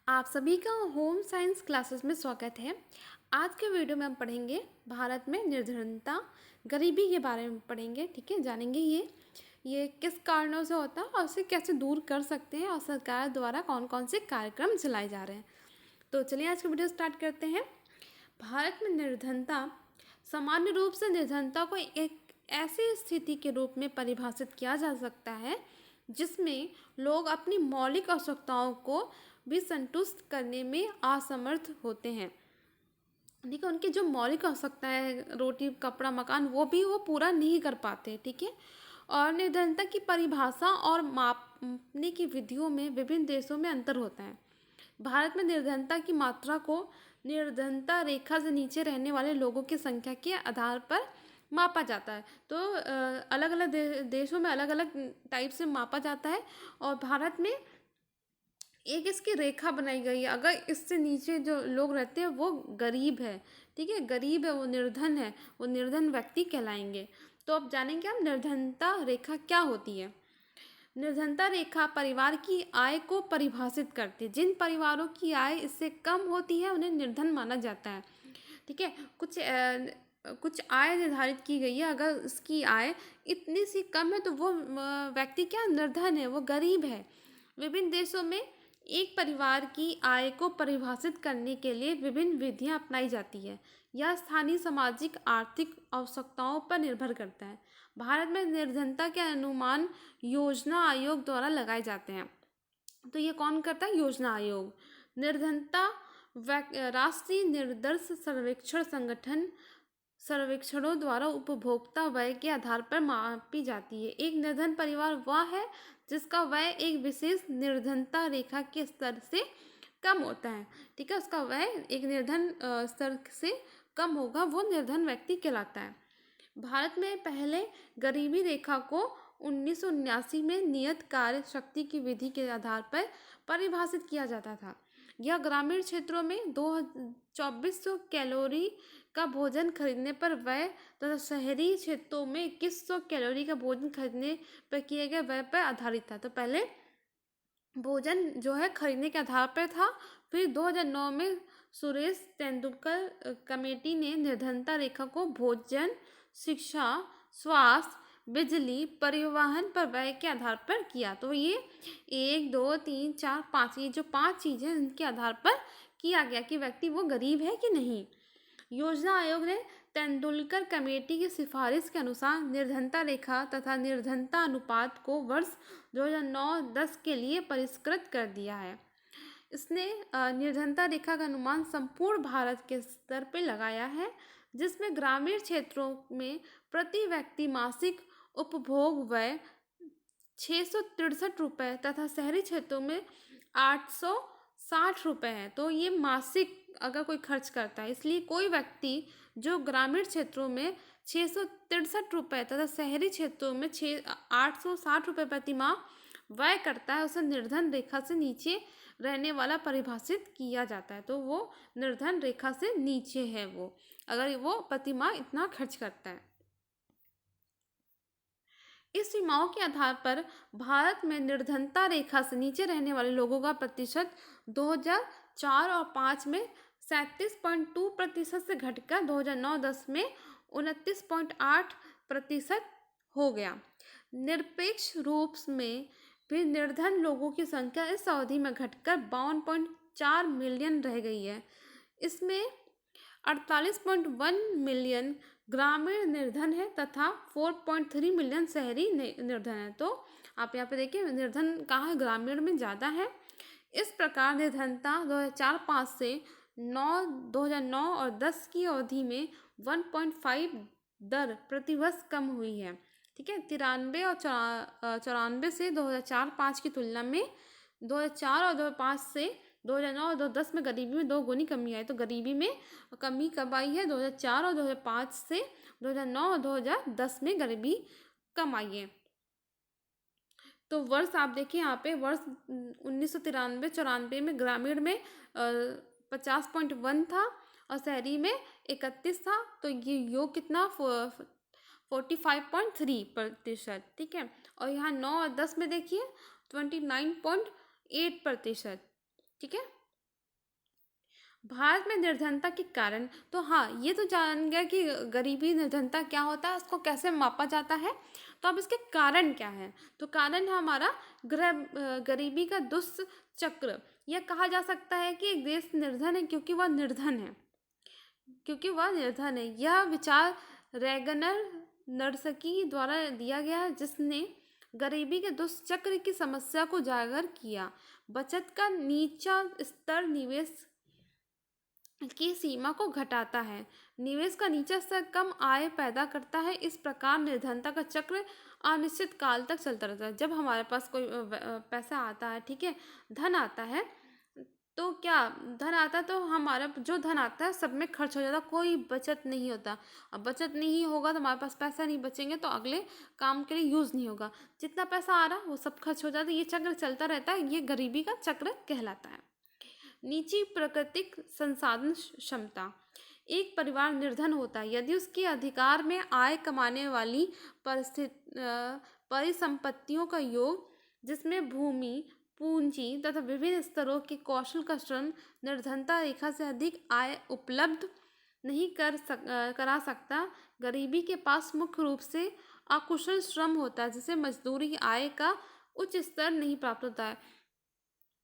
आप सभी का होम साइंस क्लासेस में स्वागत है। आज के वीडियो में हम पढ़ेंगे भारत में निर्धनता, गरीबी के बारे में पढ़ेंगे। ठीक है, जानेंगे ये किस कारणों से होता है और उसे कैसे दूर कर सकते हैं और सरकार द्वारा कौन कौन से कार्यक्रम चलाए जा रहे हैं। तो चलिए आज का वीडियो स्टार्ट करते हैं। भारत में निर्धनता, सामान्य रूप से निर्धनता को एक ऐसी स्थिति के रूप में परिभाषित किया जा सकता है जिसमें लोग अपनी मौलिक आवश्यकताओं को भी संतुष्ट करने में असमर्थ होते हैं। ठीक है, उनकी जो मौलिक आवश्यकताएं है, रोटी कपड़ा मकान, वो पूरा नहीं कर पाते। ठीक है, और निर्धनता की परिभाषा और मापने की विधियों में विभिन्न देशों में अंतर होता है। भारत में निर्धनता की मात्रा को निर्धनता रेखा से नीचे रहने वाले लोगों की संख्या के आधार पर मापा जाता है। तो अलग अलग देशों में अलग अलग टाइप से मापा जाता है और भारत में एक इसकी रेखा बनाई गई है। अगर इससे नीचे जो लोग रहते हैं वो गरीब है। ठीक है, गरीब है, वो निर्धन है, वो निर्धन व्यक्ति कहलाएंगे। तो अब जानेंगे हम निर्धनता रेखा क्या होती है। निर्धनता रेखा परिवार की आय को परिभाषित करती है। जिन परिवारों की आय इससे कम होती है उन्हें निर्धन माना जाता है। ठीक है, कुछ आय निर्धारित की गई है। अगर उसकी आय इतनी सी कम है तो वो व्यक्ति क्या निर्धन है, वो गरीब है। विभिन्न देशों में एक परिवार की आय को परिभाषित करने के लिए विभिन्न विधियां अपनाई जाती है। यह स्थानीय सामाजिक आर्थिक आवश्यकताओं पर निर्भर करता है। भारत में निर्धनता के अनुमान योजना आयोग द्वारा लगाए जाते हैं। तो ये कौन करता है? योजना आयोग। निर्धनता राष्ट्रीय निर्दर्श सर्वेक्षण संगठन सर्वेक्षणों द्वारा उपभोक्ता व्यय के आधार पर मापी जाती है। एक निर्धन परिवार वह है जिसका व्यय एक विशेष निर्धनता रेखा के स्तर से कम होता है। ठीक है, उसका व्यय एक निर्धन स्तर से कम होगा, वो निर्धन व्यक्ति कहलाता है। भारत में पहले गरीबी रेखा को 1979 में नियत कार्य शक्ति की विधि के आधार पर परिभाषित किया जाता था। यह ग्रामीण क्षेत्रों में 2400 कैलोरी का भोजन खरीदने पर व्यय तथा शहरी क्षेत्रों में 2100 कैलोरी का भोजन खरीदने पर किए गए व्यय पर आधारित था। तो पहले भोजन जो है खरीदने के आधार पर था। फिर 2009 में सुरेश तेंदुलकर कमेटी ने निर्धनता रेखा को भोजन, शिक्षा, स्वास्थ्य, बिजली, परिवहन पर व्यय के आधार पर किया। तो ये 1, 2, 3, 4, 5, ये जो 5 चीज़ें इनके आधार पर किया गया कि व्यक्ति वो गरीब है कि नहीं। योजना आयोग ने तेंदुलकर कमेटी की सिफारिश के अनुसार निर्धनता रेखा तथा निर्धनता अनुपात को वर्ष 2009-10 के लिए परिष्कृत कर दिया है। इसने निर्धनता रेखा का अनुमान संपूर्ण भारत के स्तर पर लगाया है, जिसमें ग्रामीण क्षेत्रों में प्रति व्यक्ति मासिक उपभोग व्यय 663 रुपये तथा शहरी क्षेत्रों में 860 रुपये है। तो ये मासिक अगर कोई खर्च करता है, इसलिए कोई व्यक्ति जो ग्रामीण क्षेत्रों में 663 रुपये तथा शहरी क्षेत्रों में 860 रुपये प्रति माह व्यय करता है, उसे निर्धन रेखा से नीचे रहने वाला परिभाषित किया जाता है। तो वो निर्धन रेखा से नीचे है वो, अगर वो प्रति माह इतना खर्च करता है। इस सीमाओं के आधार पर भारत में निर्धनता रेखा से नीचे रहने वाले लोगों का प्रतिशत 2004 और 5 में 37.2% से घटकर 2009-10 में 29.8% हो गया। निरपेक्ष रूप में भी निर्धन लोगों की संख्या इस अवधि में घटकर 52.4 मिलियन रह गई है। इसमें 48.1 मिलियन ग्रामीण निर्धन है तथा 4.3 मिलियन शहरी निर्धन है। तो आप यहाँ पे देखिए निर्धन कहाँ है? ग्रामीण में ज़्यादा है। इस प्रकार निर्धनता 2004-5 से 2009 और 10 की अवधि में 1.5 दर प्रतिवर्ष कम हुई है। ठीक है, 93 और 94 से 2004-5 की तुलना में 2004 और 2005 से 2009 और 2010 में गरीबी में 2 गुनी कमी आई। तो गरीबी में कमी कब आई है? 2004 और 2005 से 2009 और 2010 में गरीबी कम आई है। तो वर्ष आप देखिए यहाँ पे वर्ष 1993-94 में ग्रामीण में 50.1 था और शहरी में 31 था। तो ये योग कितना 45.3%। ठीक है, और यहाँ 9 और 10 में देखिए 29.8%। ठीक है, भारत में निर्धनता के कारण, तो हाँ, ये तो जान गया कि गरीबी निर्धनता क्या होता है, उसको कैसे मापा जाता है। तो अब इसके कारण क्या है? तो कारण है हमारा गरीबी का दुष्चक्र। यह कहा जा सकता है कि एक देश निर्धन है क्योंकि वह निर्धन है, यह विचार रैगनर नर्सकी द्वारा दिया गया है, जिसने गरीबी के दुष्चक्र की समस्या को उजागर किया। बचत का नीचा स्तर निवेश की सीमा को घटाता है। निवेश का नीचा स्तर कम आय पैदा करता है। इस प्रकार निर्धनता का चक्र अनिश्चित काल तक चलता रहता है। जब हमारे पास कोई पैसा आता है, ठीक है, धन आता है, तो क्या धन आता है तो हमारा जो धन आता है सब में खर्च हो जाता है, कोई बचत नहीं होता। अब बचत नहीं होगा तो हमारे पास पैसा नहीं बचेंगे तो अगले काम के लिए यूज़ नहीं होगा। जितना पैसा आ रहा वो सब खर्च हो जाता है। ये चक्र चलता रहता है, ये गरीबी का चक्र कहलाता है। नीची प्राकृतिक संसाधन क्षमता। एक परिवार निर्धन होता है यदि उसके अधिकार में आय कमाने वाली परिसंपत्तियों का योग, जिसमें भूमि, पूंजी तथा विभिन्न स्तरों के कौशल का श्रम निर्धनता रेखा से अधिक आय उपलब्ध नहीं करा सकता। गरीबी के पास मुख्य रूप से अकुशल श्रम होता है, जिसे मजदूरी आय का उच्च स्तर नहीं प्राप्त होता है।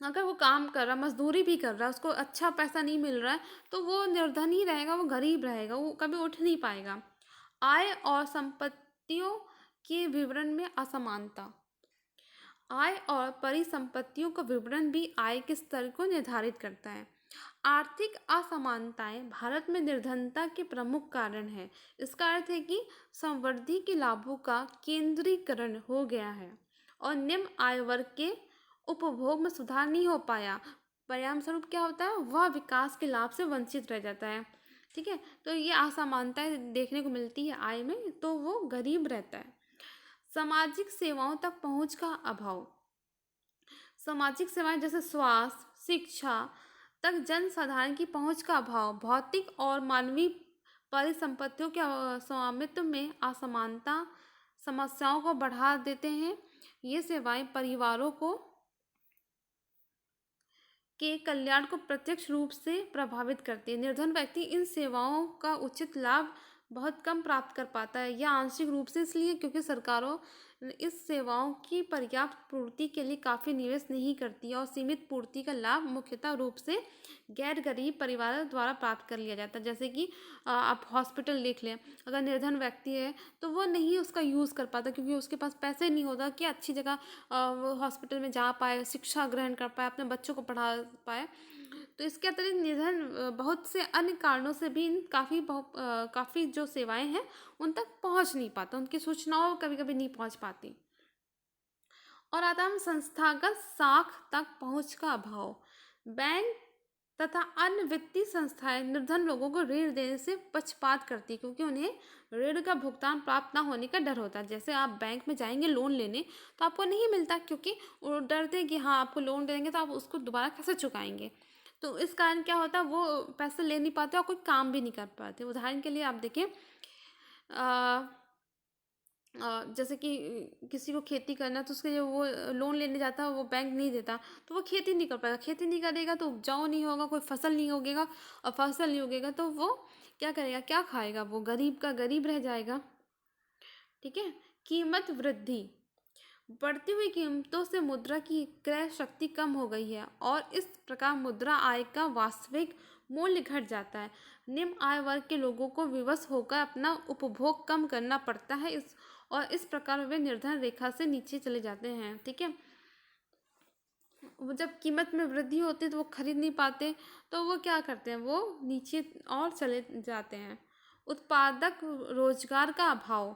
अगर वो काम कर रहा, मजदूरी भी कर रहा है, उसको अच्छा पैसा नहीं मिल रहा है, तो वो निर्धन ही रहेगा, वो गरीब रहेगा, वो कभी उठ नहीं पाएगा। आय और संपत्तियों के विवरण में असमानता। आय और परिसंपत्तियों का विवरण भी आय के स्तर को निर्धारित करता है। आर्थिक असमानताएं भारत में निर्धनता के प्रमुख कारण है। इसका अर्थ है कि समृद्धि के लाभों का केंद्रीकरण हो गया है और निम्न आय वर्ग के उपभोग में सुधार नहीं हो पाया। परिणाम स्वरूप क्या होता है? वह विकास के लाभ से वंचित रह जाता है। ठीक है, तो ये असमानताएं देखने को मिलती है आय में, तो वो गरीब रहता है। सामाजिक सेवाओं तक पहुंच का अभाव। सामाजिक सेवाएं जैसे स्वास्थ्य, शिक्षा तक जन साधारण की पहुंच का अभाव, भौतिक और मानवीय परिसंपत्तियों के स्वामित्व में असमानता समस्याओं को बढ़ा देते हैं। ये सेवाएं परिवारों को के कल्याण को प्रत्यक्ष रूप से प्रभावित करती है। निर्धन व्यक्ति इन सेवाओं का उचित लाभ बहुत कम प्राप्त कर पाता है, या आंशिक रूप से इसलिए क्योंकि सरकारों इस सेवाओं की पर्याप्त पूर्ति के लिए काफ़ी निवेश नहीं करती है और सीमित पूर्ति का लाभ मुख्यतः रूप से गैर गरीब परिवारों द्वारा प्राप्त कर लिया जाता है। जैसे कि आप हॉस्पिटल देख लें, अगर निर्धन व्यक्ति है तो वो नहीं उसका यूज़ कर पाता क्योंकि उसके पास पैसे नहीं होता कि अच्छी जगह वो हॉस्पिटल में जा पाए, शिक्षा ग्रहण कर पाए, अपने बच्चों को पढ़ा पाए। तो इसके अतिरिक्त निधन बहुत से अन्य कारणों से भी काफ़ी जो सेवाएं हैं उन तक पहुंच नहीं पाता, उनकी सूचनाओं कभी कभी नहीं पहुंच पाती। और आता है संस्थागत साख तक पहुंच का अभाव। बैंक तथा अन्य वित्तीय संस्थाएं निर्धन लोगों को ऋण देने से पक्षपात करती है क्योंकि उन्हें ऋण का भुगतान प्राप्त न होने का डर होता है। जैसे आप बैंक में जाएंगे लोन लेने तो आपको नहीं मिलता क्योंकि वो डरते हैं कि हाँ आपको लोन दे देंगे तो आप उसको दोबारा कैसे चुकाएंगे। तो इस कारण क्या होता है, वो पैसे ले नहीं पाते और कोई काम भी नहीं कर पाते। उदाहरण के लिए आप देखें, जैसे कि किसी को खेती करना है तो उसके लिए वो लोन लेने जाता है, वो बैंक नहीं देता तो वो खेती नहीं कर पाएगा। खेती नहीं करेगा तो उपजाऊ नहीं होगा, कोई फसल नहीं उगेगा, और फसल नहीं उगेगा तो वो क्या करेगा, क्या खाएगा, वो गरीब का गरीब रह जाएगा। ठीक है। कीमत वृद्धि। बढ़ती हुई कीमतों से मुद्रा की क्रय शक्ति कम हो गई है और इस प्रकार मुद्रा आय का वास्तविक मूल्य घट जाता है। निम्न आय वर्ग के लोगों को विवश होकर अपना उपभोग कम करना पड़ता है, इस प्रकार वे निर्धन रेखा से नीचे चले जाते हैं। ठीक है, वो जब कीमत में वृद्धि होती है तो वो खरीद नहीं पाते, तो वो क्या करते हैं, वो नीचे और चले जाते हैं। उत्पादक रोजगार का अभाव।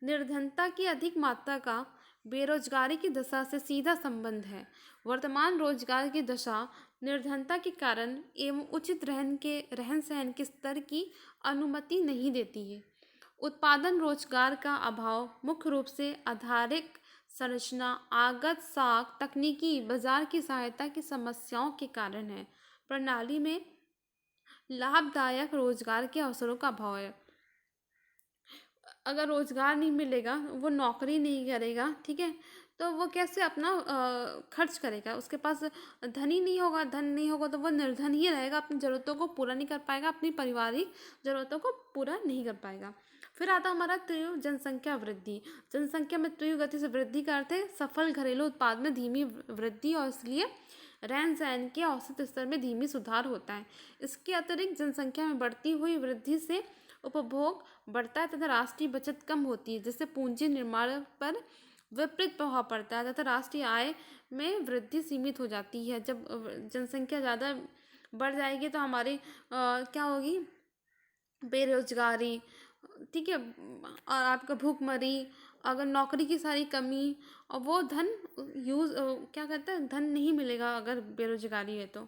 निर्धनता की अधिक मात्रा का बेरोजगारी की दशा से सीधा संबंध है। वर्तमान रोजगार की दशा निर्धनता के कारण एवं उचित रहन सहन के स्तर की अनुमति नहीं देती है। उत्पादन रोजगार का अभाव मुख्य रूप से आधारिक संरचना, आगत साख, तकनीकी बाजार की सहायता की समस्याओं के कारण है। प्रणाली में लाभदायक रोजगार के अवसरों का अभाव है। अगर रोजगार नहीं मिलेगा, वो नौकरी नहीं करेगा, ठीक है, तो वो कैसे अपना खर्च करेगा? उसके पास धन ही नहीं होगा, धन नहीं होगा तो वो निर्धन ही रहेगा, अपनी ज़रूरतों को पूरा नहीं कर पाएगा, अपनी पारिवारिक ज़रूरतों को पूरा नहीं कर पाएगा। फिर आता हमारा तीव्र जनसंख्या वृद्धि। जनसंख्या में तीव्र गति से वृद्धि का अर्थ है सफल घरेलू उत्पाद में धीमी वृद्धि, और इसलिए रहन सहन के औसत स्तर में धीमी सुधार होता है। इसके अतिरिक्त जनसंख्या में बढ़ती हुई वृद्धि से उपभोग बढ़ता है तथा राष्ट्रीय बचत कम होती है, जिससे पूंजी निर्माण पर विपरीत प्रभाव पड़ता है तथा राष्ट्रीय आय में वृद्धि सीमित हो जाती है। जब जनसंख्या ज़्यादा बढ़ जाएगी तो हमारी क्या होगी? बेरोजगारी, ठीक है, और आपका भूखमरी, अगर नौकरी की सारी कमी, और वो धन क्या कहते हैं, धन नहीं मिलेगा अगर बेरोजगारी है तो।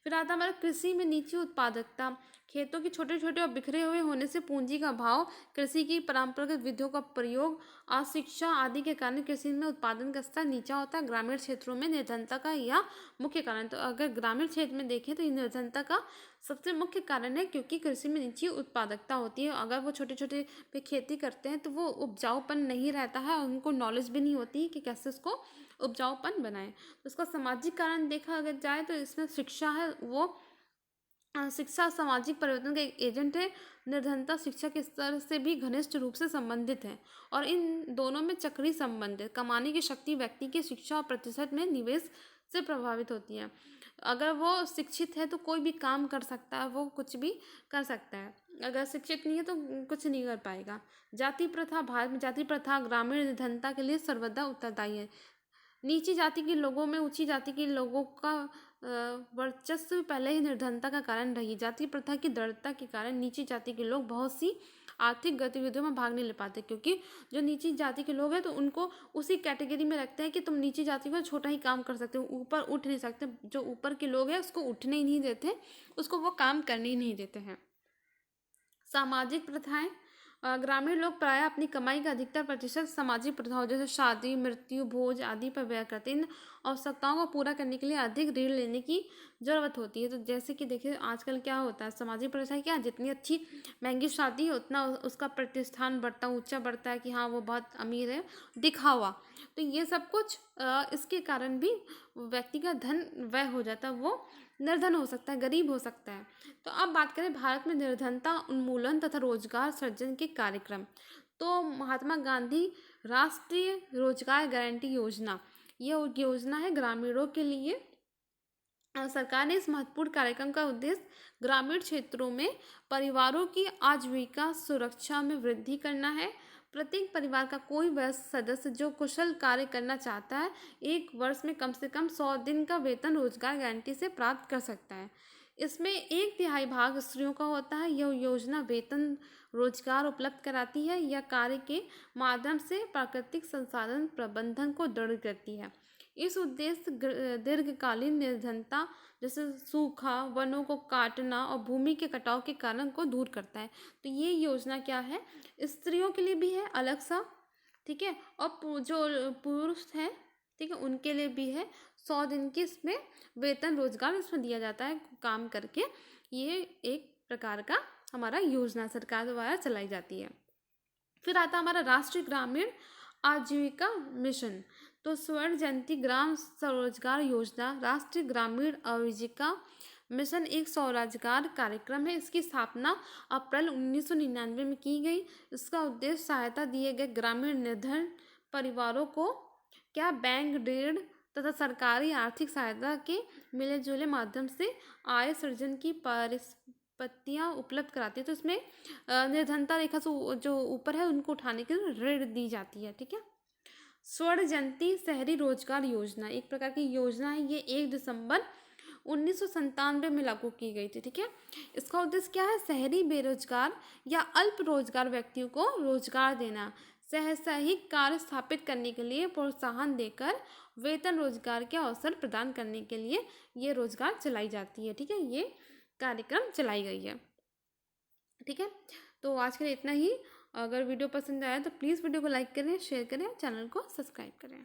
फिर आता हमारा कृषि में नीची उत्पादकता। खेतों के छोटे छोटे और बिखरे हुए होने से पूंजी का अभाव, कृषि की परंपरागत विधियों का प्रयोग, अशिक्षा आदि के कारण कृषि में उत्पादन का स्तर नीचा होता है। ग्रामीण क्षेत्रों में निर्धनता का यह मुख्य कारण। तो अगर ग्रामीण क्षेत्र में देखें तो ये निर्धनता का सबसे मुख्य कारण है, क्योंकि कृषि में नीची उत्पादकता होती है। अगर वो छोटे छोटे पे खेती करते हैं तो वो उपजाऊपन नहीं रहता है, और उनको नॉलेज भी नहीं होती कि कैसे उसको उपजाऊपन बनाएं। तो उसका सामाजिक कारण देखा अगर जाए तो इसमें शिक्षा है, वो शिक्षा सामाजिक परिवर्तन का एक एजेंट है। निर्धनता शिक्षा के स्तर से भी घनिष्ठ रूप से संबंधित है, और इन दोनों में चक्रीय संबंध है। कमाने की शक्ति व्यक्ति के शिक्षा और प्रतिशत में निवेश से प्रभावित होती है। अगर वो शिक्षित है तो कोई भी काम कर सकता है, वो कुछ भी कर सकता है। अगर शिक्षित नहीं है तो कुछ नहीं कर पाएगा। जाति प्रथा। भारत में जाति प्रथा ग्रामीण निर्धनता के लिए सर्वदा उत्तरदायी है। नीची जाति के लोगों में ऊंची जाति के लोगों का वर्चस्व पहले ही निर्धनता का कारण रही। जाति प्रथा की दृढ़ता के कारण नीची जाति के लोग बहुत सी आर्थिक गतिविधियों में भाग नहीं ले पाते, क्योंकि जो नीची जाति के लोग हैं तो उनको उसी कैटेगरी में रखते हैं कि तुम नीची जाति में छोटा ही काम कर सकते हो, ऊपर उठ नहीं सकते। जो ऊपर के लोग हैं उसको उठने ही नहीं देते, उसको वो काम करने ही नहीं देते हैं। सामाजिक प्रथाएं। ग्रामीण लोग प्रायः अपनी कमाई का अधिकतर प्रतिशत सामाजिक प्रथाओं जैसे शादी, मृत्यु, भोज आदि पर व्यय करते हैं। इन आवश्यकताओं को पूरा करने के लिए अधिक ऋण लेने की ज़रूरत होती है। तो जैसे कि देखिए आजकल क्या होता है, सामाजिक प्रथाएं क्या, जितनी अच्छी महंगी शादी है उतना उसका प्रतिष्ठान बढ़ता, ऊंचा बढ़ता है कि हाँ वो बहुत अमीर है, दिखावा। तो ये सब कुछ इसके कारण भी व्यक्ति का धन व्यय हो जाता है, वो निर्धन हो सकता है, गरीब हो सकता है। तो अब बात करें भारत में निर्धनता उन्मूलन तथा रोजगार सृजन के कार्यक्रम। तो महात्मा गांधी राष्ट्रीय रोजगार गारंटी योजना, ये योजना है ग्रामीणों के लिए। सरकार ने इस महत्वपूर्ण कार्यक्रम का उद्देश्य ग्रामीण क्षेत्रों में परिवारों की आजीविका सुरक्षा में वृद्धि करना है। प्रत्येक परिवार का कोई वयस्क सदस्य जो कुशल कार्य करना चाहता है, एक वर्ष में कम से कम 100 दिन का वेतन रोजगार गारंटी से प्राप्त कर सकता है। इसमें 1/3 भाग स्त्रियों का होता है। यह योजना वेतन रोजगार उपलब्ध कराती है या कार्य के माध्यम से प्राकृतिक संसाधन प्रबंधन को दृढ़ करती है। इस उद्देश्य दीर्घकालीन निर्धनता जैसे सूखा, वनों को काटना और भूमि के कटाव के कारण को दूर करता है। तो ये योजना क्या है, स्त्रियों के लिए भी है अलग सा, ठीक है, और जो पुरुष हैं, ठीक है, उनके लिए भी है। 100 दिन की इसमें वेतन रोजगार इसमें दिया जाता है काम करके। ये एक प्रकार का हमारा योजना सरकार द्वारा चलाई जाती है। फिर आता हमारा राष्ट्रीय ग्रामीण आजीविका मिशन। तो स्वर्ण जयंती ग्राम स्वरोजगार योजना राष्ट्रीय ग्रामीण आजीविका मिशन एक स्वरोजगार कार्यक्रम है। इसकी स्थापना अप्रैल 1999 में की गई। इसका उद्देश्य सहायता दिए गए ग्रामीण निर्धन परिवारों को क्या बैंक ऋण तथा सरकारी आर्थिक सहायता के मिले जुले माध्यम से आय सृजन की परिस्थितियाँ उपलब्ध कराती है। तो इसमें निर्धनता रेखा से जो ऊपर है उनको उठाने के लिए ऋण दी जाती है, ठीक है। स्वर्ण जयंती शहरी रोजगार योजना एक प्रकार की योजना है। ये 1 दिसंबर 1997 में लागू की गई थी, ठीक है। इसका उद्देश्य क्या है, शहरी बेरोजगार या अल्प रोजगार व्यक्तियों को रोजगार देना, साहसिक कार्य स्थापित करने के लिए प्रोत्साहन देकर वेतन रोजगार के अवसर प्रदान करने के लिए ये रोजगार चलाई जाती है, ठीक है। ये कार्यक्रम चलाई गई है, ठीक है। तो आज के लिए इतना ही। अगर वीडियो पसंद आया तो प्लीज़ वीडियो को लाइक करें, शेयर करें, चैनल को सब्सक्राइब करें।